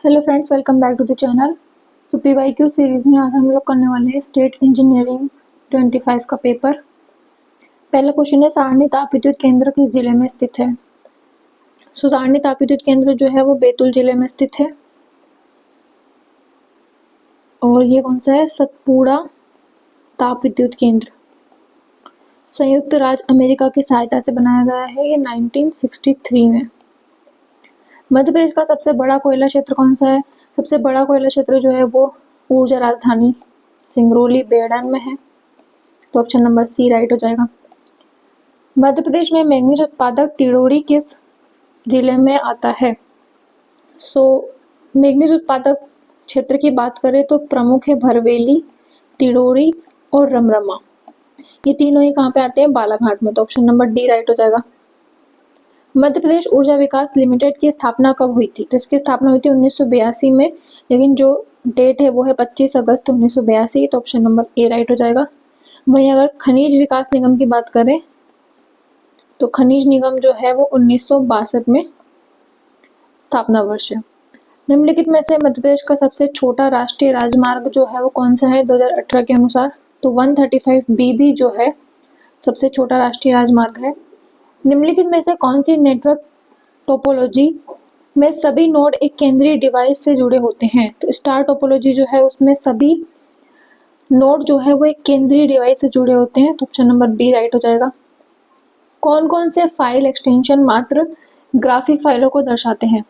Hello friends, welcome back to the channel. So PYQ series में आज हम लोग करने वाले हैं स्टेट इंजीनियरिंग 25 का पेपर। पहला क्वेश्चन है, सारणी ताप विद्युत केंद्र किस जिले में स्थित है। सो सारणी ताप विद्युत केंद्र जो है वो बैतूल जिले में स्थित है। और ये कौन सा है, सतपुड़ा ताप विद्युत केंद्र संयुक्त राज्य अमेरिका की सहायता से बनाया गया है। ये 1963 में। मध्य प्रदेश का सबसे बड़ा कोयला क्षेत्र कौन सा है। सबसे बड़ा कोयला क्षेत्र जो है वो ऊर्जा राजधानी सिंगरौली बेड़न में है, तो ऑप्शन नंबर सी राइट हो जाएगा। मध्य प्रदेश में मैग्नीज उत्पादक तिड़ोरी किस जिले में आता है। मैग्नीज उत्पादक क्षेत्र की बात करें तो प्रमुख है भरवेली, तिड़ोरी और रमरमा। ये तीनों ही कहाँ पे आते हैं, बालाघाट में, तो ऑप्शन नंबर डी राइट हो जाएगा। मध्य प्रदेश ऊर्जा विकास लिमिटेड की स्थापना कब हुई थी। तो इसकी स्थापना हुई थी 1982 में, लेकिन जो डेट है वो है 25 अगस्त 1982, तो ऑप्शन नंबर ए राइट हो जाएगा। वहीं अगर खनिज विकास निगम की बात करें तो खनिज निगम जो है वो 1962 में स्थापना वर्ष है। निम्नलिखित में से मध्य प्रदेश का सबसे छोटा राष्ट्रीय राजमार्ग जो है वो कौन सा है 2018 के अनुसार। तो 135 BB जो है सबसे छोटा राष्ट्रीय राजमार्ग है। निम्नलिखित में से कौन सी नेटवर्क टोपोलॉजी में सभी नोड एक केंद्रीय डिवाइस से जुड़े होते हैं। तो स्टार टोपोलॉजी जो है उसमें सभी नोड जो है वो एक केंद्रीय डिवाइस से जुड़े होते हैं, तो ऑप्शन नंबर बी राइट हो जाएगा। कौन कौन से फाइल एक्सटेंशन मात्र ग्राफिक फाइलों को दर्शाते हैं।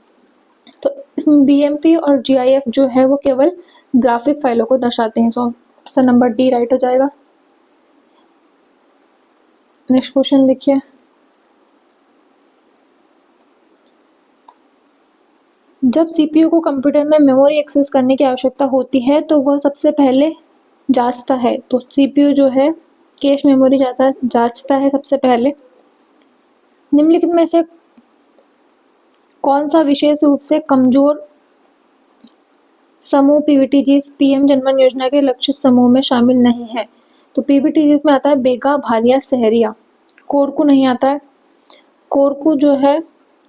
तो इसमें BMP और GIF जो है वो केवल ग्राफिक फाइलों को दर्शाते हैं, तो ऑप्शन नंबर डी राइट हो जाएगा। नेक्स्ट क्वेश्चन देखिए, जब CPU को कंप्यूटर में मेमोरी एक्सेस करने की आवश्यकता होती है तो वह सबसे पहले जांचता है। तो CPU जो है कैश मेमोरी जांचता है सबसे पहले। निम्नलिखित में से कौन सा विशेष रूप से कमजोर समूह PBTGs PM जनमन योजना के लक्षित समूह में शामिल नहीं है। तो PBTGs में आता है बेगा, भालिया, सहरिया। कोरकू नहीं आता है। कोरकू जो है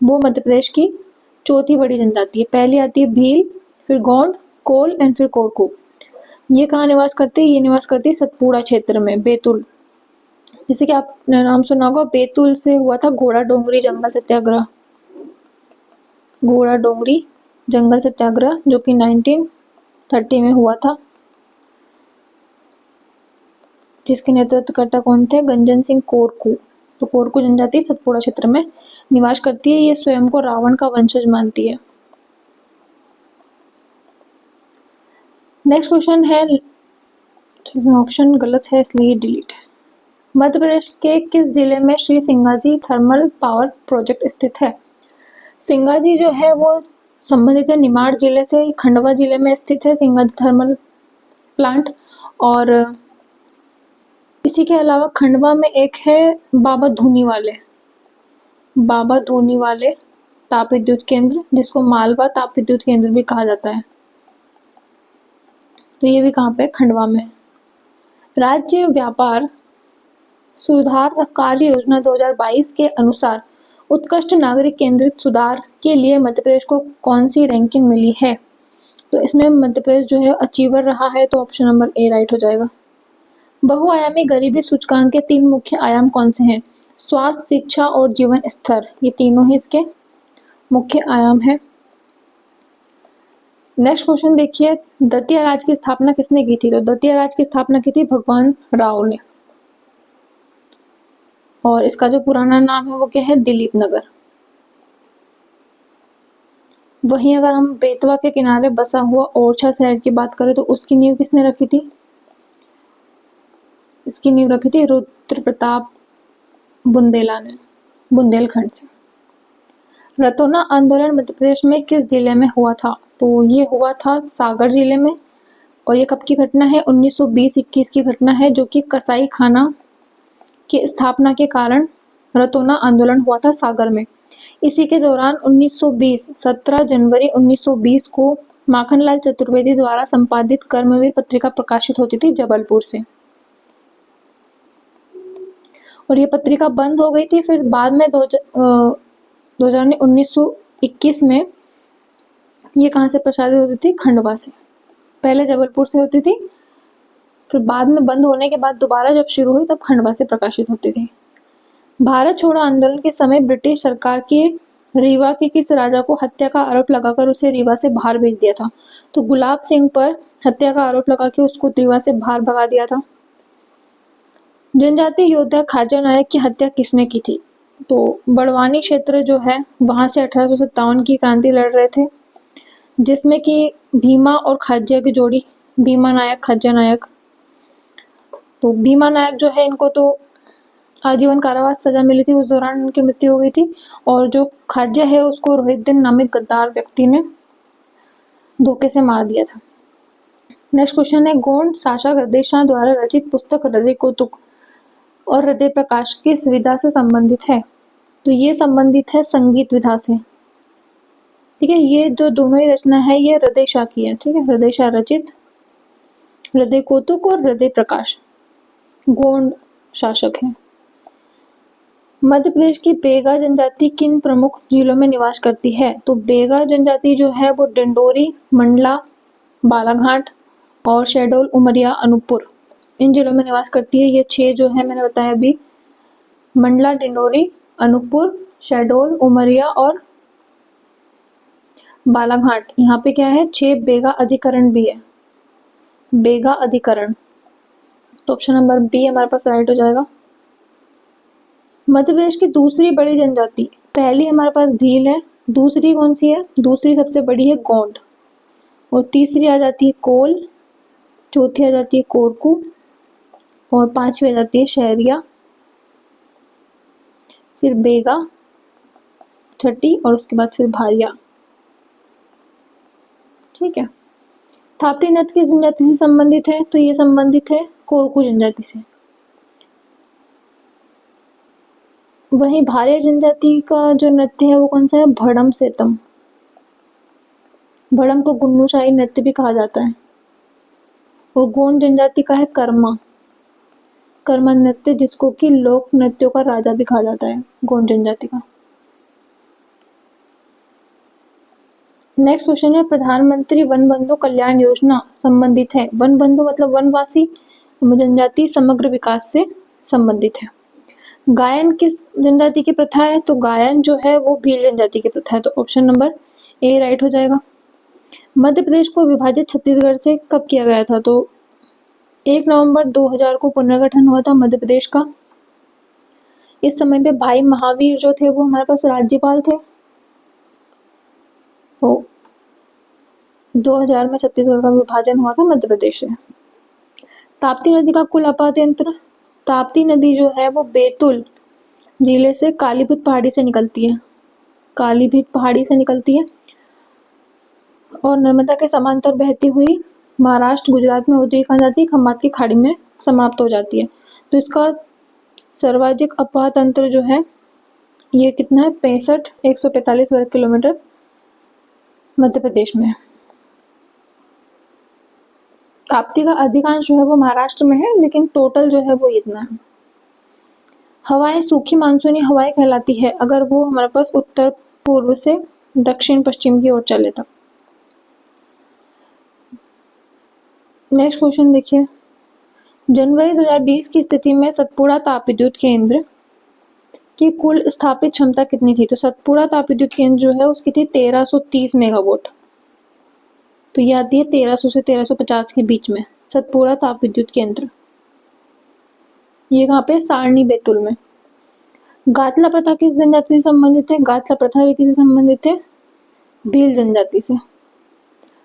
वो मध्य प्रदेश की चौथी बड़ी जनजाति है। पहली आती है भील, फिर गोंड, कोल एंड फिर कोरकू। ये कहाँ निवास करती है, ये निवास करती है सतपुड़ा क्षेत्र में, बैतूल। जैसे कि आपने नाम सुना होगा, बैतूल से हुआ था घोड़ा डोंगरी जंगल सत्याग्रह। घोड़ा डोंगरी जंगल सत्याग्रह जो कि 1930 में हुआ था, जिसके नेतृत्वकर्ता कौन थे, गंजन सिंह कोरकू। तो कोरकू जनजाति सतपुड़ा क्षेत्र में निवास करती है। ये स्वयं को रावण का वंशज मानती है। नेक्स्ट क्वेश्चन है, ऑप्शन गलत है इसलिए डिलीट है। मध्य प्रदेश के किस जिले में Shri Singaji thermal power project स्थित है। सिंगाजी जो है वो संबंधित है निमाड़ जिले से, खंडवा जिले में स्थित है सिंगाजी थर्मल प्लांट। और इसी के अलावा खंडवा में एक है बाबा धूनी वाले ताप विद्युत केंद्र, जिसको मालवा ताप विद्युत केंद्र भी कहा जाता है। तो ये भी कहाँ पे, खंडवा में। राज्य व्यापार सुधार कार्य योजना 2022 के अनुसार उत्कृष्ट नागरिक केंद्रित सुधार के लिए मध्य प्रदेश को कौन सी रैंकिंग मिली है। तो इसमें मध्य प्रदेश जो है अचीवर रहा है, तो ऑप्शन नंबर ए राइट हो जाएगा। बहुआयामी गरीबी सूचकांक के 3 मुख्य आयाम कौन से हैं। स्वास्थ्य, शिक्षा और जीवन स्तर, ये तीनों ही इसके मुख्य आयाम है। नेक्स्ट क्वेश्चन देखिए, दतिया राज्य की स्थापना किसने की थी। तो दतिया राज्य की स्थापना की थी भगवान राव ने, और इसका जो पुराना नाम है वो क्या है, दिलीप नगर। वहीं अगर हम बेतवा के किनारे बसा हुआ ओरछा शहर की बात करें तो उसकी नींव किसने रखी थी। इसकी नींव रखी थी रुद्र प्रताप बुंदेला ने, बुंदेलखंड से। रतौना आंदोलन मध्य प्रदेश में किस जिले में हुआ था। तो ये हुआ था सागर जिले में, और ये कब की घटना है, 1920-21 की घटना है, जो कि कसाई खाना की स्थापना के कारण रतौना आंदोलन हुआ था सागर में। इसी के दौरान 17 जनवरी 1920 को माखनलाल चतुर्वेदी द्वारा संपादित कर्मवीर पत्रिका प्रकाशित होती थी जबलपुर से, और ये पत्रिका बंद हो गई थी। फिर बाद में 1921 में ये कहाँ से प्रसारित होती थी? खंडवा से। पहले जबलपुर से होती थी, फिर बाद में बंद होने के बाद दोबारा जब शुरू हुई तब खंडवा से प्रकाशित होती थी। भारत छोड़ो आंदोलन के समय ब्रिटिश सरकार के रीवा के किस राजा को हत्या का आरोप लगाकर उसे रीवा से बाहर भेज दिया था? तो गुलाब सिंह पर हत्या का आरोप लगा के उसको रीवा से बाहर भगा दिया था। जनजातीय योद्धा खाजा नायक की हत्या किसने की थी? तो बड़वानी क्षेत्र जो है वहां से 1857 की क्रांति लड़ रहे थे, जिसमें कि भीमा और खाज्या की जोड़ी, भीमा नायक खाज्या नायक। तो भीमा नायक जो है इनको तो आजीवन कारावास सजा मिली थी, उस दौरान उनकी मृत्यु हो गई थी। और जो खाज्या है उसको रोहितदीन नामक गद्दार व्यक्ति ने धोखे से मार दिया था। नेक्स्ट क्वेश्चन है, गोंड शासक हृदय शाह द्वारा रचित पुस्तक हृदय कौतुक और हृदय प्रकाश किस विधा से संबंधित है? तो ये संबंधित है संगीत विधा से। ठीक है, ये जो दोनों ही रचना है ये हृदय शाह की है। ठीक है, हृदय शाह रचित हृदय कौतुक और हृदय प्रकाश गोंड शासक है। मध्य प्रदेश की बेगा जनजाति किन प्रमुख जिलों में निवास करती है? तो बेगा जनजाति जो है वो डिंडोरी, मंडला, बालाघाट और शहडोल, उमरिया, अनूपपुर इन जिलों में निवास करती है। ये 6 जो है मैंने बताया अभी, मंडला, डिंडोरी, अनूपपुर, शहडोल, उमरिया और बालाघाट। यहाँ पे क्या है, 6 बेगा अधिकरण भी है, बेगा अधिकरण। तो ऑप्शन नंबर बी हमारे पास राइट हो जाएगा। मध्य प्रदेश की दूसरी बड़ी जनजाति, पहली हमारे पास भील है, दूसरी कौन सी है? दूसरी सबसे बड़ी है गोंड, और तीसरी आ जाती है कोल, चौथी आ जाती है कोरकू और 5वीं आ जाती है शहरिया, फिर बेगा छठी और उसके बाद फिर भारिया। ठीक है, थापड़ी नृत्य किस जनजाति से संबंधित है? तो ये संबंधित है कोरकू जनजाति से। वहीं भारिया जनजाति का जो नृत्य है वो कौन सा है? भड़म सेतम। भड़म को गुन्नुशाही नृत्य भी कहा जाता है। और गोंड जनजाति का है कर्मा, कर्मा नृत्य, जिसको कि लोक नृत्यों का राजा भी कहा जाता है गोंड जनजाति का। नेक्स्ट क्वेश्चन है, प्रधानमंत्री वन बंधु कल्याण योजना संबंधित है? वन बंधु मतलब वनवासी जनजाति समग्र विकास से संबंधित है। गायन किस जनजाति की प्रथा है? तो गायन जो है वो भील जनजाति की प्रथा है। तो ऑप्शन नंबर ए राइट हो जाएगा। मध्य प्रदेश को विभाजित छत्तीसगढ़ से कब किया गया था? तो 1 नवंबर 2000 को पुनर्गठन हुआ था मध्य प्रदेश का। इस समय पे भाई महावीर जो थे वो हमारे पास राज्यपाल थे। तो 2000 में छत्तीसगढ़ का विभाजन हुआ था मध्य प्रदेश से। ताप्ती नदी का कुल आपात यंत्र, ताप्ती नदी जो है वो बैतूल जिले से कालीभीत पहाड़ी से निकलती है, कालीभीत पहाड़ी से निकलती है और नर्मदा के समांतर बहती हुई महाराष्ट्र, गुजरात में होती हुई कहाँ जाती है? खंबात की खाड़ी में समाप्त हो जाती है। तो इसका सर्वाधिक अपवाह तंत्र जो है ये कितना है? 145 वर्ग किलोमीटर मध्य प्रदेश में। ताप्ती का अधिकांश जो है वो महाराष्ट्र में है, लेकिन टोटल जो है वो इतना है। हवाएं सूखी मानसूनी हवाएं कहलाती है अगर वो हमारे पास उत्तर पूर्व से दक्षिण पश्चिम की ओर चले तब। नेक्स्ट क्वेश्चन देखिए, जनवरी 2020 की स्थिति में सतपुड़ा ताप विद्युत केंद्र की कुल स्थापित क्षमता कितनी थी? तो सतपुड़ा ताप विद्युत केंद्र जो है उसकी थी 1330 मेगावाट। तो ये आती है 1300 से 1350 के बीच में सतपुड़ा ताप विद्युत केंद्र। ये कहाँ पे? सारणी, बैतूल में। गातला प्रथा किस जनजाति से संबंधित है? गातला प्रथा भी किससे संबंधित है? भील जनजाति से।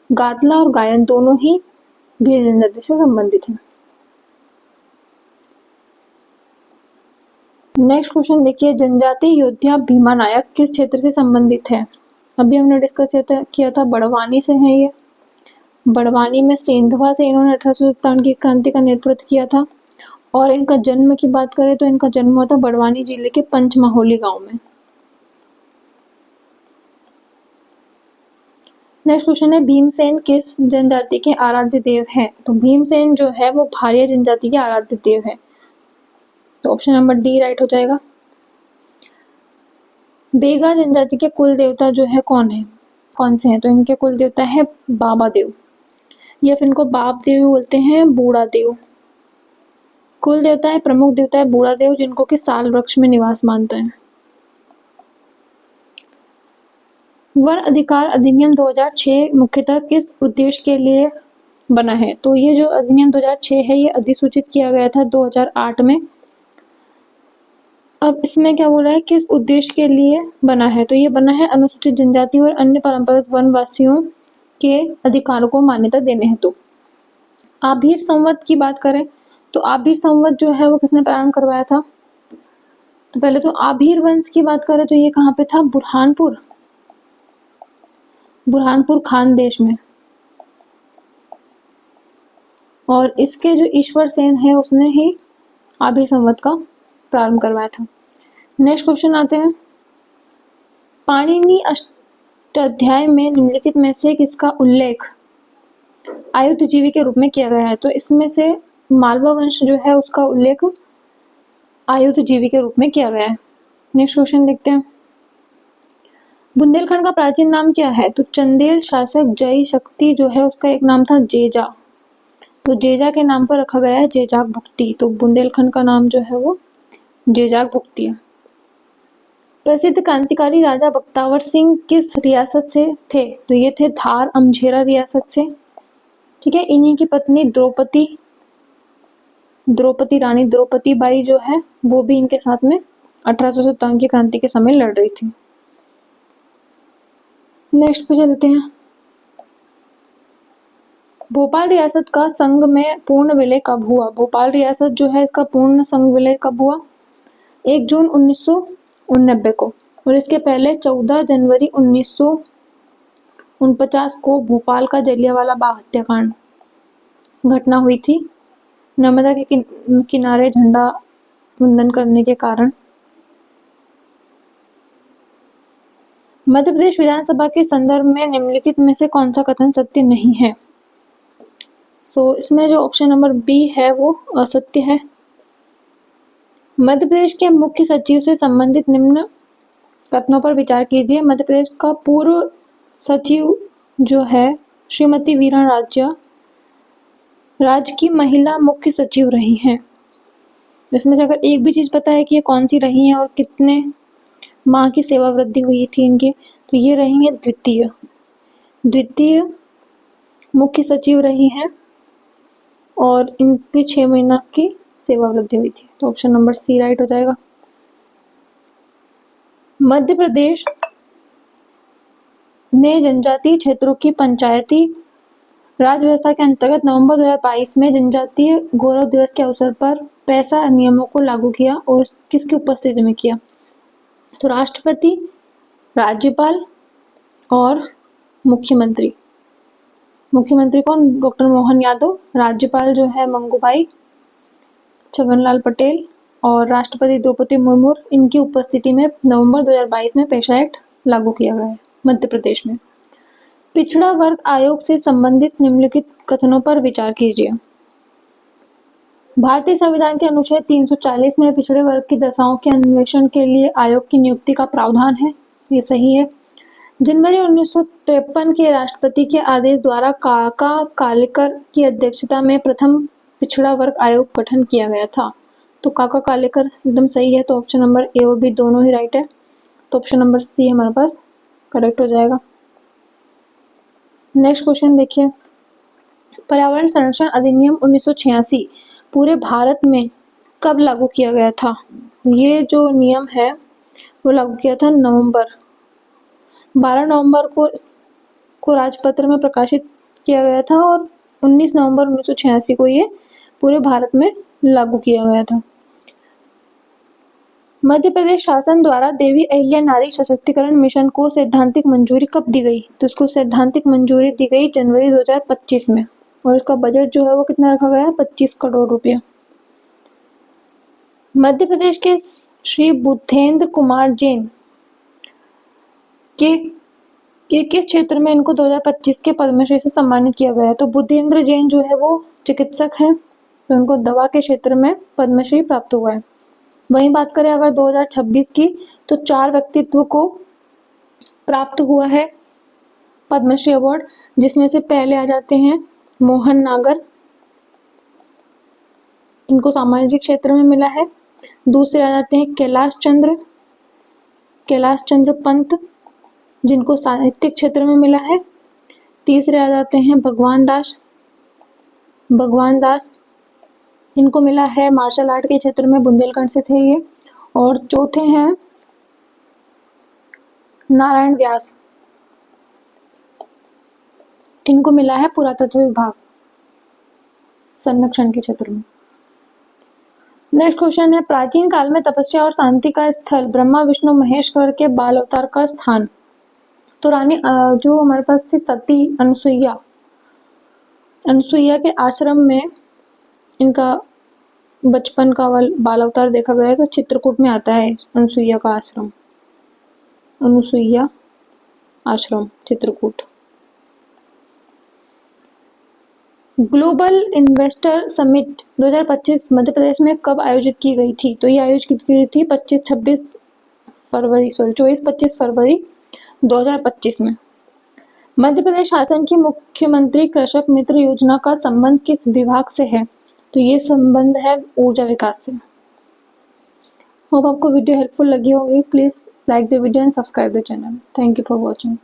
गातला और गायन दोनों ही भील जनजाति से संबंधित है। नेक्स्ट क्वेश्चन देखिए, जनजातीय योद्धा भीमा नायक किस क्षेत्र से संबंधित है? अभी हमने डिस्कस किया था बड़वानी से है ये। बड़वानी में सेंधवा से इन्होंने 1857 की क्रांति का नेतृत्व किया था। और इनका जन्म की बात करें तो इनका जन्म हुआ था बड़वानी जिले के पंचमहोली गांव में। नेक्स्ट क्वेश्चन है, भीमसेन किस जनजाति के आराध्य देव है? तो भीमसेन जो है वो भारिया जनजाति के आराध्य देव है। तो ऑप्शन नंबर डी राइट हो जाएगा। बेगा जनजाति के कुल देवता जो है कौन है? कौन से हैं? तो इनके कुल देवता है बाबा देव, या फिर इनको बाप देव बोलते हैं, बूढ़ा देव। कुल देवता है, प्रमुख देवता है बूढ़ा देव, जिनको कि साल वृक्ष में निवास मानते हैं। वन अधिकार अधिनियम 2006 मुख्यतः किस उद्देश्य के लिए बना है? तो ये जो अधिनियम 2006 है ये अधिसूचित किया गया था 2008 में। अब इसमें क्या बोल रहा है, किस उद्देश्य के लिए बना है? तो ये बना है अनुसूचित जनजाति और अन्य परंपरागत वनवासियों के अधिकारों को मान्यता देने हेतु। आभीर संवत की बात करें तो आभीर संवत जो है वो किसने प्रारंभ करवाया था? तो पहले तो आभीर वंश की बात करें तो ये कहाँ पे था? बुरहानपुर खानदेश में। और इसके जो ईश्वर सेन है उसने ही आभीर संवत का प्रारंभ करवाया था। नेक्स्ट क्वेश्चन आते हैं, पाणिनि अष्टाध्याय में निम्नलिखित में से किसका उल्लेख आयुधजीवी के रूप में किया गया है? तो इसमें से मालवा वंश जो है उसका उल्लेख आयुधजीवी के रूप में किया गया है। नेक्स्ट क्वेश्चन देखते हैं, बुंदेलखंड का प्राचीन नाम क्या है? तो चंदेल शासक जय शक्ति जो है उसका एक नाम था जेजा, तो जेजा के नाम पर रखा गया है जेजाक भुक्ति। तो बुंदेलखंड का नाम जो है वो जेजाक भुक्ति है। प्रसिद्ध क्रांतिकारी राजा बख्तावर सिंह किस रियासत से थे? तो ये थे धार अमझेरा रियासत से। ठीक है, इन्हीं की पत्नी द्रौपदी रानी द्रौपदी बाई जो है वो भी इनके साथ में 1857 की क्रांति के समय लड़ रही थी। नेक्स्ट पे चलते हैं, भोपाल रियासत का संघ में पूर्ण विलय कब हुआ? भोपाल रियासत जो है इसका पूर्ण संघ विलय कब हुआ? 1 जून 1989 को। और इसके पहले 14 जनवरी 1949 को भोपाल का जलियांवाला बाग हत्याकांड घटना हुई थी नर्मदा के किनारे झंडा वंदन करने के कारण। मध्य प्रदेश विधानसभा के संदर्भ में निम्नलिखित में से कौन सा कथन सत्य नहीं है? इसमें जो ऑप्शन नंबर बी है वो असत्य है। मध्य प्रदेश के मुख्य सचिव से संबंधित निम्न कथनों पर विचार कीजिए। मध्य प्रदेश का पूर्व सचिव जो है श्रीमती वीरा राज्य की महिला मुख्य सचिव रही हैं। इसमें से अगर एक भी चीज पता है कि ये कौन सी रही है और कितने माह की सेवा वृद्धि हुई थी इनकी, तो ये रही है द्वितीय मुख्य सचिव रही हैं और इनकी 6 महीना की सेवा वृद्धि हुई थी। तो ऑप्शन नंबर सी राइट हो जाएगा। मध्य प्रदेश ने जनजातीय क्षेत्रों की पंचायती राज व्यवस्था के अंतर्गत नवंबर 2022 में जनजातीय गौरव दिवस के अवसर पर पैसा नियमों को लागू किया और किसकी उपस्थिति में किया? तो राष्ट्रपति, राज्यपाल और मुख्यमंत्री। मुख्यमंत्री कौन? डॉक्टर मोहन यादव। राज्यपाल जो है मंगूभाई छगनलाल पटेल और राष्ट्रपति द्रौपदी मुर्मू। इनकी उपस्थिति में नवंबर 2022 में पेशा एक्ट लागू किया गया है मध्य प्रदेश में। पिछड़ा वर्ग आयोग से संबंधित निम्नलिखित कथनों पर विचार कीजिए। भारतीय संविधान के अनुच्छेद 340 में पिछड़े वर्ग की दशाओं के अन्वेषण के लिए आयोग की नियुक्ति का प्रावधान है, ये सही है। जनवरी 1953 के राष्ट्रपति के आदेश द्वारा काका कालेकर की अध्यक्षता में प्रथम पिछड़ा वर्ग आयोग गठन किया गया था। तो काका कालेकर एकदम सही है। तो ऑप्शन नंबर ए और बी दोनों ही राइट है। तो ऑप्शन नंबर सी हमारे पास करेक्ट हो जाएगा। नेक्स्ट क्वेश्चन देखिए, पर्यावरण संरक्षण अधिनियम 1986 पूरे भारत में कब लागू किया गया था? ये जो नियम है वो लागू किया था 12 नवंबर को राजपत्र में प्रकाशित किया गया था और 19 नवंबर 1986 को ये पूरे भारत में लागू किया गया था। मध्य प्रदेश शासन द्वारा देवी अहिल्या नारी सशक्तिकरण मिशन को सैद्धांतिक मंजूरी कब दी गई? तो इसको सैद्धांतिक मंजूरी दी गई जनवरी 2025 में और इसका बजट जो है वो कितना रखा गया है? 25 करोड़ रुपया। मध्य प्रदेश के श्री बुद्धेंद्र कुमार जैन के किस क्षेत्र में इनको 2025 के पद्मश्री से सम्मानित किया गया है? तो बुद्धेंद्र जैन जो है वो चिकित्सक हैं, तो उनको दवा के क्षेत्र में पद्मश्री प्राप्त हुआ है। वहीं बात करें अगर 2026 की, तो 4 व्यक्तित्व को प्राप्त हुआ है पद्मश्री अवार्ड, जिसमें से पहले आ जाते हैं मोहन नागर, इनको सामाजिक क्षेत्र में मिला है। दूसरे आ जाते हैं कैलाश चंद्र पंत, जिनको साहित्यिक क्षेत्र में मिला है। तीसरे आ जाते हैं भगवान दास, इनको मिला है मार्शल आर्ट के क्षेत्र में, बुंदेलखंड से थे ये। और चौथे हैं नारायण व्यास, इनको मिला है पुरातत्व विभाग संरक्षण के क्षेत्र में। नेक्स्ट क्वेश्चन है, प्राचीन काल में तपस्या और शांति का स्थल ब्रह्मा विष्णु महेश्वर के बाल अवतार का स्थान। तो रानी जो हमारे पास थी सती अनसुईया के आश्रम में इनका बचपन का बाल अवतार देखा गया है। तो चित्रकूट में आता है अनसुईया का आश्रम, अनसुईया आश्रम Chitrakoot. Global investor summit 2025 Madhya Pradesh में कब आयोजित की गई थी? तो ये आयोजित की गई थी 24-25 फरवरी 2025 में। मध्य प्रदेश शासन की मुख्यमंत्री कृषक मित्र योजना का संबंध किस विभाग से है? तो ये संबंध है ऊर्जा विकास से। होप आपको वीडियो हेल्पफुल लगी होगी। Please like the video and subscribe the channel. Thank you for watching.